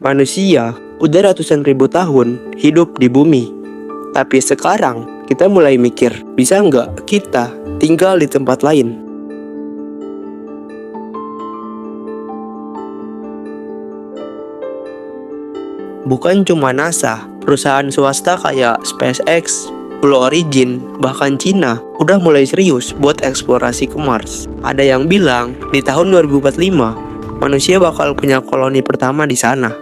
Manusia udah ratusan ribu tahun hidup di bumi. Tapi sekarang kita mulai mikir, bisa nggak kita tinggal di tempat lain? Bukan cuma NASA, perusahaan swasta kayak SpaceX, Blue Origin, bahkan Cina udah mulai serius buat eksplorasi ke Mars. Ada yang bilang di tahun 2045 manusia bakal punya koloni pertama di sana.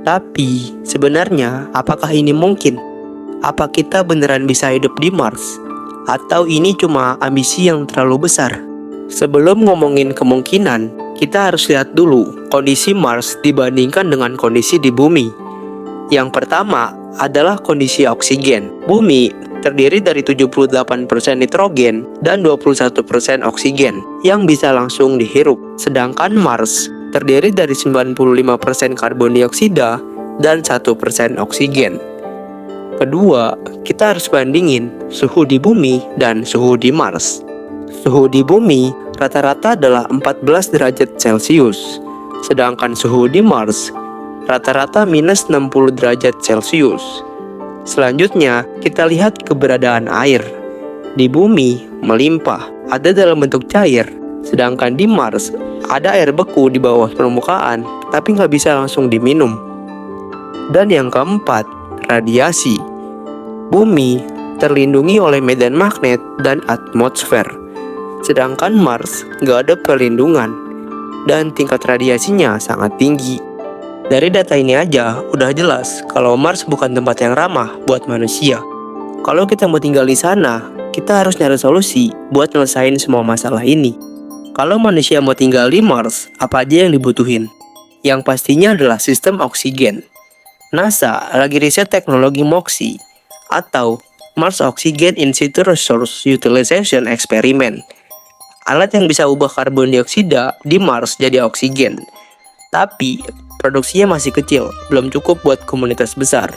Tapi sebenarnya apakah ini mungkin? Apa kita beneran bisa hidup di Mars? Atau ini cuma ambisi yang terlalu besar? Sebelum ngomongin kemungkinan, kita harus lihat dulu kondisi Mars dibandingkan dengan kondisi di bumi. Yang pertama adalah kondisi oksigen. Bumi terdiri dari 78% nitrogen dan 21% oksigen yang bisa langsung dihirup. Sedangkan Mars terdiri dari 95% karbon dioksida dan 1% oksigen. Kedua, kita harus bandingin suhu di bumi dan suhu di Mars. Suhu di bumi rata-rata adalah 14 derajat Celcius, sedangkan suhu di Mars rata-rata minus 60 derajat Celcius. Selanjutnya, kita lihat keberadaan air. Di bumi melimpah, ada dalam bentuk cair, sedangkan di Mars ada air beku di bawah permukaan, tapi nggak bisa langsung diminum. Dan yang keempat, radiasi. Bumi terlindungi oleh medan magnet dan atmosfer, sedangkan Mars nggak ada perlindungan dan tingkat radiasinya sangat tinggi. Dari data ini aja udah jelas kalau Mars bukan tempat yang ramah buat manusia. Kalau kita mau tinggal di sana, kita harus nyari solusi buat nyelesain semua masalah ini. Kalau manusia mau tinggal di Mars, apa aja yang dibutuhin? Yang pastinya adalah sistem oksigen. NASA lagi riset teknologi MOXIE atau Mars Oxygen In Situ Resource Utilization Experiment. Alat yang bisa ubah karbon dioksida di Mars jadi oksigen. Tapi produksinya masih kecil, belum cukup buat komunitas besar.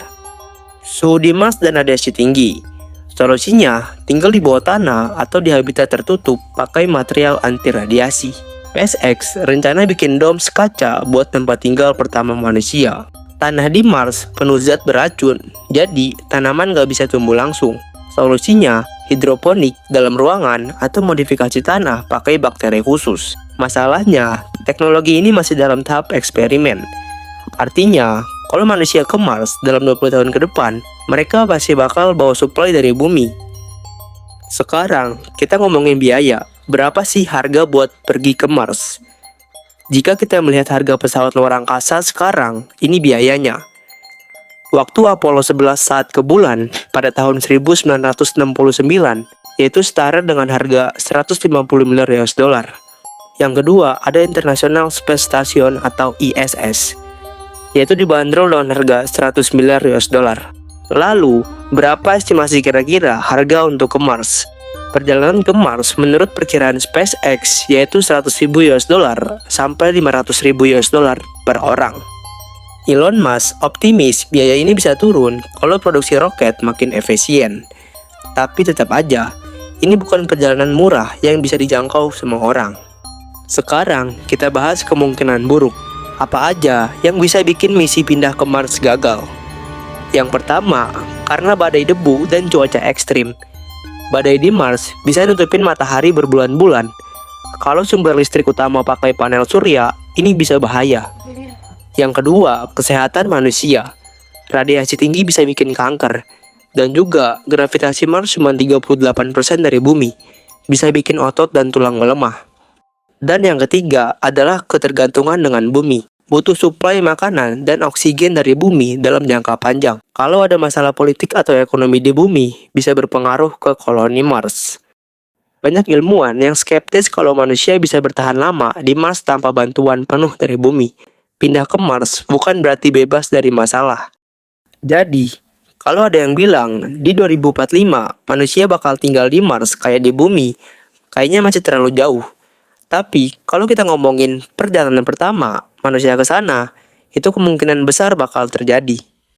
Suhu di Mars dan radiasi tinggi. Solusinya tinggal di bawah tanah atau di habitat tertutup pakai material anti radiasi. SpaceX rencana bikin dom kaca buat tempat tinggal pertama manusia. Tanah di Mars penuh zat beracun, jadi tanaman gak bisa tumbuh langsung. Solusinya hidroponik dalam ruangan atau modifikasi tanah pakai bakteri khusus. Masalahnya, teknologi ini masih dalam tahap eksperimen. Artinya, kalau manusia ke Mars dalam 20 tahun ke depan, mereka pasti bakal bawa suplai dari bumi. Sekarang, kita ngomongin biaya. Berapa sih harga buat pergi ke Mars? Jika kita melihat harga pesawat luar angkasa sekarang, ini biayanya. Waktu Apollo 11 saat ke bulan pada tahun 1969, yaitu setara dengan harga 150 miliar US dollar. Yang kedua, ada International Space Station atau ISS, yaitu dibanderol dengan harga 100 miliar US dollar. Lalu, berapa estimasi kira-kira harga untuk ke Mars? Perjalanan ke Mars menurut perkiraan SpaceX yaitu 100.000 US dollar sampai 500.000 US dollar per orang. Elon Musk optimis biaya ini bisa turun kalau produksi roket makin efisien. Tapi tetap aja, ini bukan perjalanan murah yang bisa dijangkau semua orang. Sekarang kita bahas kemungkinan buruk. Apa aja yang bisa bikin misi pindah ke Mars gagal? Yang pertama, karena badai debu dan cuaca ekstrim. Badai di Mars bisa nutupin matahari berbulan-bulan. Kalau sumber listrik utama pakai panel surya, ini bisa bahaya. Yang kedua, kesehatan manusia. Radiasi tinggi bisa bikin kanker. Dan juga, gravitasi Mars cuma 38% dari bumi. Bisa bikin otot dan tulang melemah. Dan yang ketiga adalah ketergantungan dengan bumi. Butuh suplai makanan dan oksigen dari bumi dalam jangka panjang. Kalau ada masalah politik atau ekonomi di bumi, bisa berpengaruh ke koloni Mars. Banyak ilmuwan yang skeptis kalau manusia bisa bertahan lama di Mars tanpa bantuan penuh dari bumi. Pindah ke Mars bukan berarti bebas dari masalah. Jadi, kalau ada yang bilang di 2045 manusia bakal tinggal di Mars kayak di bumi, kayaknya masih terlalu jauh. Tapi, kalau kita ngomongin perjalanan pertama manusia ke sana, itu kemungkinan besar bakal terjadi.